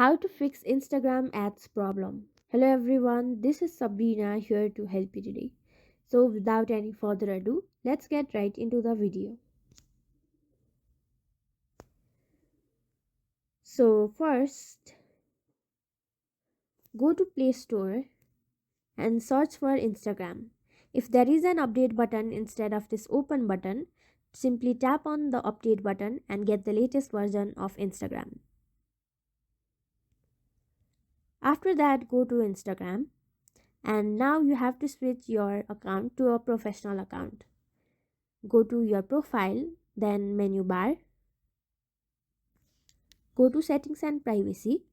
How to fix Instagram ads problem. Hello everyone, this is Sabrina here to help you today. So without any further ado, let's get right into the video. So first, go to Play Store and search for Instagram. If there is an update button instead of this open button, simply tap on the update button and get the latest version of Instagram. After that, go to Instagram. And now you have to switch your account to a professional account. Go to your profile, then menu bar, go to settings and privacy.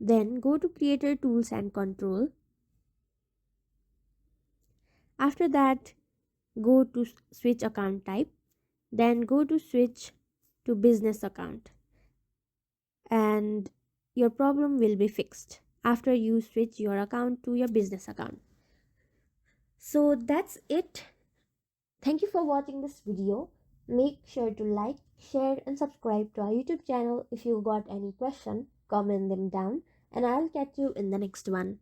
Then go to creator tools and control. After that, go to switch account type. Then go to switch to business account. And your problem will be fixed after you switch your account to your business account. So that's it. Thank you for watching this video. Make sure to like, share and subscribe to our YouTube channel. If you got any question, comment them down and I'll catch you in the next one.